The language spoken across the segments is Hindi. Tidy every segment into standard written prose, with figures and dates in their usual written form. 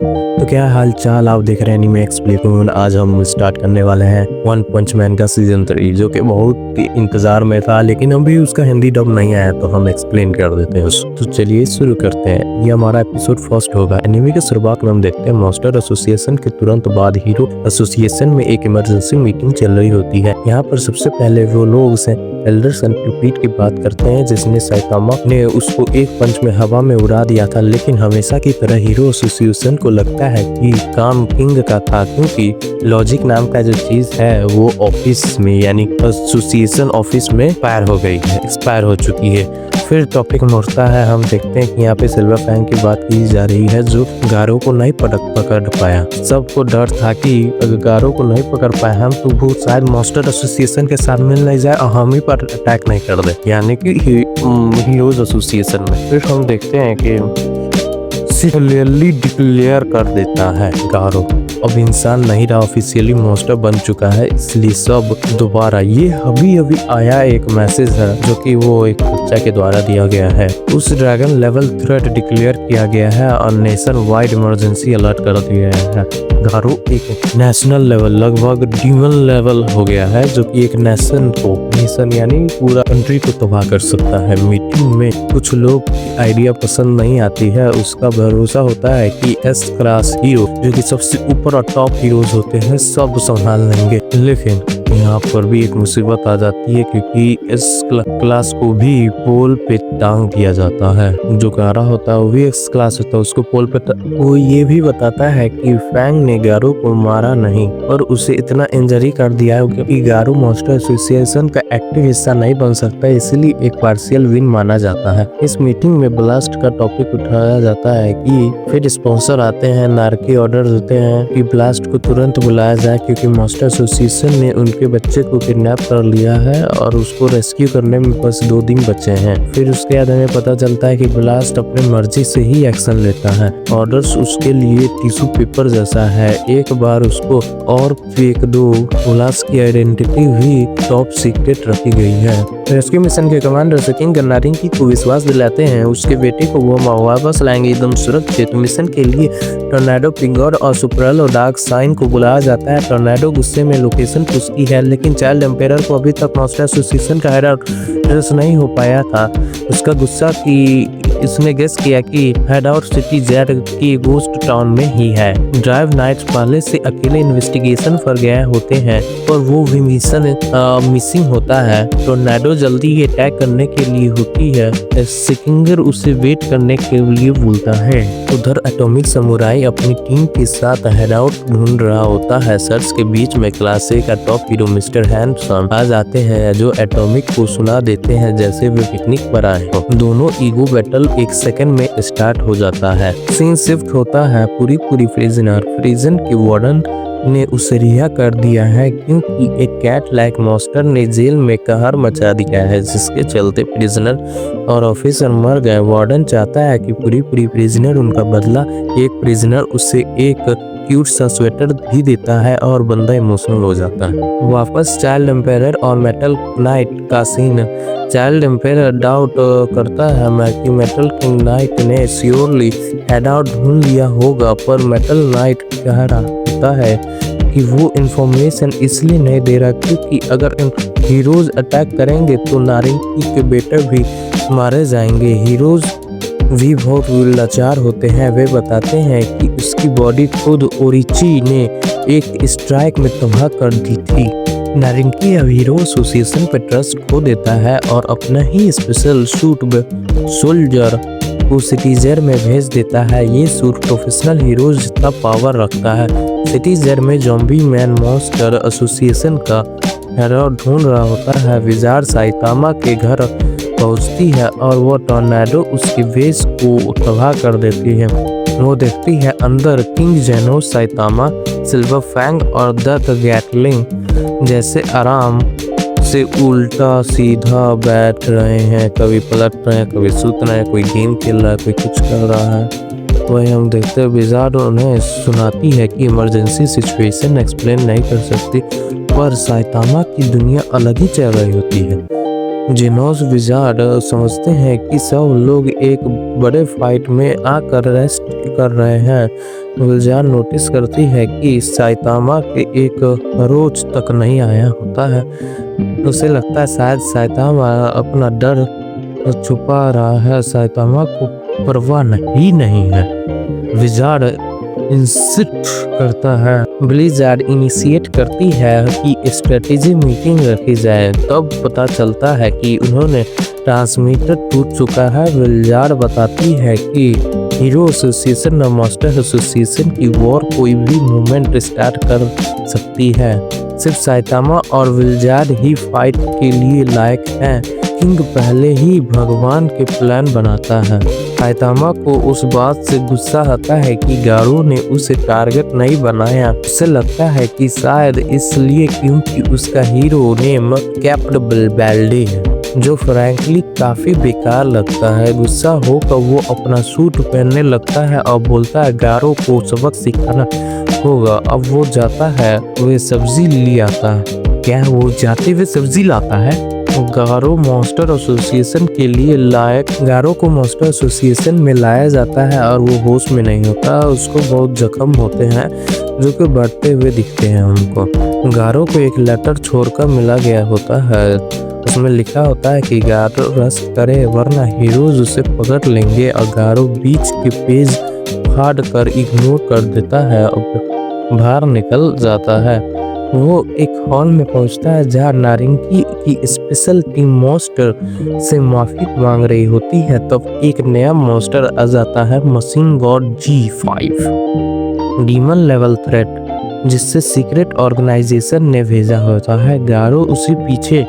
तो क्या हाल चाल, आप देख रहे हैं एनीमे एक्सप्लेन। आज हम स्टार्ट करने वाले हैं वन पंच मैन का सीजन 3, जो कि बहुत ही इंतजार में था, लेकिन अभी उसका हिंदी डब नहीं आया, तो हम एक्सप्लेन कर देते हैं। तो चलिए शुरू करते हैं। ये हमारा एपिसोड फर्स्ट होगा। एनीमे की शुरुआत में हम देखते हैं मास्टर एसोसिएशन के तुरंत बाद हीरो एसोसिएशन में एक इमरजेंसी मीटिंग चल रही होती है। यहाँ पर सबसे पहले वो लोग एल्डर सेंटिपीड की बात करते हैं, जिसने साइतामा ने उसको एक पंच में हवा में उड़ा दिया था। लेकिन हमेशा की तरह हीरो एसोसिएशन को लगता है कि काम किंग का था, क्योंकि लॉजिक नाम का जो चीज है वो ऑफिस में यानी एसोसिएशन ऑफिस में एक्सपायर हो चुकी है। फिर टॉपिक मुड़ता है। हम देखते हैं कि यहाँ पे सिल्वर फैंग की बात की जा रही है, जो गारो को नहीं पकड़ पाया। सबको डर था कि अगर गारो को नहीं पकड़ पाया हम, तो वो शायद मास्टर एसोसिएशन के साथ मिल नहीं जाए और हम ही पर अटैक नहीं कर दे, यानी कि हीरोज एसोसिएशन में। फिर हम देखते हैं कि क्लियरली डिक्लेयर कर देता है गारो अब इंसान नहीं रहा, ऑफिशियली मॉन्स्टर बन चुका है। इसलिए सब दोबारा, ये अभी आया एक मैसेज है जो कि वो एक बच्चा के द्वारा दिया गया है। उस ड्रैगन लेवल थ्रेट डिक्लेयर किया गया है और नेशन वाइड इमरजेंसी अलर्ट कर दिया है। गारो एक नेशनल लेवल, लगभग डीमन लेवल हो गया है, जो कि एक नेशन यानी पूरा कंट्री को तबाह कर सकता है। मीटिंग में कुछ लोग की आइडिया पसंद नहीं आती है। उसका भरोसा होता है कि एस क्लास हीरो, जो कि सबसे ऊपर और टॉप हीरोज होते हैं, सब संभाल लेंगे। लेकिन यहाँ पर भी एक मुसीबत आ जाती है, क्योंकि इस क्लास को भी पोल पे टांग दिया जाता है। जो गारा होता है वो भी एक्स क्लास होता है, उसको पोल पे वो ये भी बताता है कि फैंग ने गारो को मारा नहीं और उसे इतना इंजरी कर दिया है क्योंकि गारो मास्टर एसोसिएशन का एक्टिव हिस्सा नहीं बन सकता, इसलिए एक पार्शियल विन माना जाता है। इस मीटिंग में ब्लास्ट का टॉपिक उठाया जाता है कि फिर स्पॉन्सर आते हैं, नारकी ऑर्डर देते हैं कि ब्लास्ट को तुरंत बुलाया जाए, क्योंकि मास्टर एसोसिएशन ने उनके बच्चे को किडनैप कर लिया है और उसको रेस्क्यू करने में बस 2 दिन बचे हैं। फिर उसके बाद हमें पता चलता है कि ब्लास्ट अपने मर्जी से ही एक्शन लेता है। ऑर्डर्स उसके लिए टिश्यू पेपर जैसा है, एक बार उसको और फेंक दो। ब्लास्ट की आइडेंटिटी भी टॉप सीक्रेट रखी गई है। रेस्क्यू मिशन के कमांडर सेकिंग नारिंकी को विश्वास दिलाते हैं उसके बेटे को वो वापस लाएंगे एकदम सुरक्षित। मिशन के लिए टोर्नेडो, पिंगोर और सुपरल और डार्क साइन को बुलाया जाता है। टोर्नेडो गुस्से में लोकेशन पूछती है, लेकिन चाइल्ड एम्पायर को अभी तक मास्टर एसोसिएशन का हेडआउट नहीं हो पाया था। उसका गुस्सा कि इसने गेस किया कि हेडआउट सिटी जेड की गोस्ट टाउन में ही है। ड्राइव नाइट्स पहले से अकेले इन्वेस्टिगेशन पर गए होते हैं और वो भी मिशन मिसिंग होता है। टोर्नेडो जल्दी ही अटैक करने के लिए होती है। सिकिंगर उसे वेट करने के लिए बोलता है। उधर एटॉमिक समुराई अपनी टीम के साथ हेडआउट ढूंढ रहा होता है। सर्च के बीच में क्लास ए का टॉप हीरो मिस्टर हैंडसम आ जाते हैं, जो एटॉमिक को सुना देते हैं जैसे वे पिकनिक पर आए हो। दोनों ईगो बैटल 1 सेकंड में स्टार्ट हो जाता है। सीन शिफ्ट होता है पूरी प्रिजन की वार्डन ने उसे रिहा कर दिया है, क्योंकि एक कैट लाइक मॉन्स्टर ने जेल में कहर मचा दिया है, जिसके चलते प्रिजनर और ऑफिसर मर गए। वार्डन चाहता है कि पूरी प्रिजनर उनका बदला। एक प्रिजनर उसे एक क्यूट सा स्वेटर भी देता है और बंदा इमोशनल हो जाता है। वापस चाइल्ड एम्पायर और मेटल नाइट का सीन। चाइल्ड एम्पायर डाउट करता है कि मेटल किंग नाइट ने श्योरली हेडआउट ढूंढ लिया होगा, पर मेटल नाइट कह रहा होता है कि वो इंफॉर्मेशन इसलिए नहीं दे रहा क्योंकि अगर हीरोज अटैक करेंगे तो नारिंकी के बेटे भी मारे जाएंगे। हीरोज भी बहुत लाचार होते हैं। वे बताते हैं कि उसकी बॉडी खुद ओरिची ने एक स्ट्राइक में तबाह कर दी थी। नारिंकी अब हीरो एसोसिएशन पर ट्रस्ट खो देता है और अपना ही स्पेशल सूट सोल्जर को सिटीजर में भेज देता है। ये सूट प्रोफेशनल हीरोज जितना पावर रखता है। सिटीजर में ज़ॉम्बी मैन मॉन्स्टर एसोसिएशन का हेडआउट ढूंढ रहा होता है। विजार साइतामा के घर पहुंचती है और वो टोर्नेडो उसकी बेस को तबाह कर देती है। वो देखती है अंदर किंग जेनो, साइतामा, सिल्वर फैंग और द गैटलिंग जैसे आराम से उल्टा सीधा बैठ रहे हैं, कभी पलट रहे हैं, कभी सूत रहे हैं, कोई गेम खेल रहा है, कोई कुछ कर रहा है। वही हम देखते हैं विजार्ड उन्हें सुनाती है कि इमरजेंसी सिचुएशन एक्सप्लेन नहीं कर सकती, पर साइतामा की दुनिया अलग ही चल रही होती है। जेनोस विजार्ड समझते हैं कि सब लोग एक बड़े फाइट में आकर रेस्ट कर रहे हैं। विजार्ड नोटिस करती है कि साइतामा के एक रोज तक नहीं आया होता है। उसे लगता है शायद साइतामा अपना डर छुपा रहा है। साइतामा को परवाह नहीं है। विजार्ड इंसिस्ट करता है। ब्लिज़ार्ड इनिशिएट करती है कि स्ट्रेटेजी मीटिंग रखी जाए। तब पता चलता है कि उन्होंने ट्रांसमीटर टूट चुका है। ब्लिज़ार्ड बताती है कि हीरो एसोसिएशन और मास्टर एसोसिएशन की वॉर कोई भी मूवमेंट स्टार्ट कर सकती है। सिर्फ साइतामा और ब्लिज़ार्ड ही फाइट के लिए लायक हैं। किंग पहले ही भगवान के प्लान बनाता है। साइतामा को उस बात से गुस्सा आता है कि गारो ने उसे टारगेट नहीं बनाया। उसे लगता है कि शायद इसलिए क्योंकि उसका हीरो नेम कैप्टन बेल्डे है, जो फ्रैंकली काफी बेकार लगता है। गुस्सा होकर वो अपना सूट पहनने लगता है और बोलता है गारो को सबक सिखाना होगा। अब वो जाता है, वे सब्जी ले आता है। क्या वो जाते हुए सब्जी लाता है? गारो मॉन्स्टर एसोसिएशन के लिए लायक गारो को मॉन्स्टर एसोसिएशन में लाया जाता है और वो होश में नहीं होता। उसको बहुत जख्म होते हैं जो कि बढ़ते हुए दिखते हैं हमको। गारो को एक लेटर छोड़कर मिला गया होता है। उसमें लिखा होता है कि गारो रेस्ट करे वरना हीरोज उसे पकड़ लेंगे। और गारो बीच के पेज फाड़ कर इग्नोर कर देता है और बाहर निकल जाता है। वो एक हॉल में पहुंचता है जहां नारंगी की स्पेशल टीम मॉन्स्टर से माफी मांग रही होती है। तब एक नया मॉन्स्टर आ जाता है, machine God G5, demon level threat, जिससे सीक्रेट ऑर्गेनाइजेशन ने भेजा होता है। गारो उसी पीछे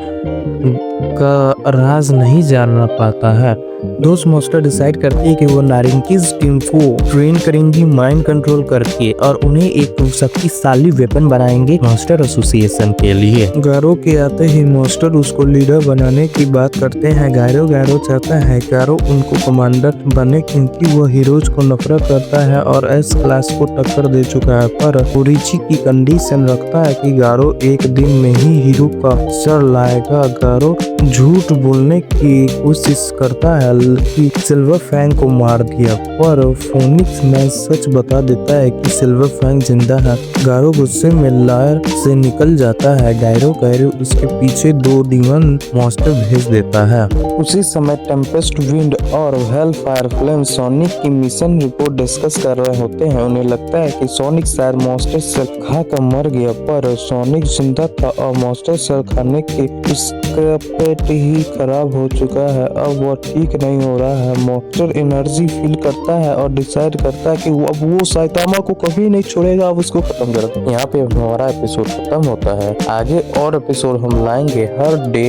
का राज नहीं जानना पाता है। दोस्त मॉन्स्टर डिसाइड करती है कि वो नारंगीज टीम को ट्रेन करेंगी माइंड कंट्रोल करके और उन्हें एक शक्तिशाली वेपन बनाएंगे मॉन्स्टर एसोसिएशन के लिए। गारो के आते ही मॉन्स्टर उसको लीडर बनाने की बात करते हैं। गारो चाहता है गारो उनको कमांडर बने क्योंकि वो हीरोज को नफरत करता है और एस क्लास को टक्कर दे चुका है। पर ओरिची की कंडीशन रखता है कि गारो एक दिन में ही हीरो का सर लाएगा। गारो झूठ बोलने की कोशिश करता है कि सिल्वर फैंग को मार दिया, पर फोनिक्स मैन सच बता देता है कि सिल्वर फैंग जिंदा है। गारो गुस्से में लायर से निकल जाता है। गारो उसके पीछे 2 डीमन मॉन्स्टर भेज देता है। उसी समय टेम्पेस्ट विंड और हेल फायर फ्लेम सोनिक की मिशन रिपोर्ट डिस्कस कर रहे होते हैं। उन्हें लगता है कि सोनिक शायद मॉन्स्टर सेल खाकर मर गया, पर सोनिक जिंदा था और मॉन्स्टर सेल खाने के उसका पेट ही खराब हो चुका है। अब वो ठीक नहीं हो रहा है। मॉन्स्टर एनर्जी फील करता है और डिसाइड करता है कि वो साइतामा को कभी नहीं छोड़ेगा, अब उसको खत्म कर दे। यहाँ पे हमारा एपिसोड खत्म होता है। आगे और एपिसोड हम लाएंगे हर डे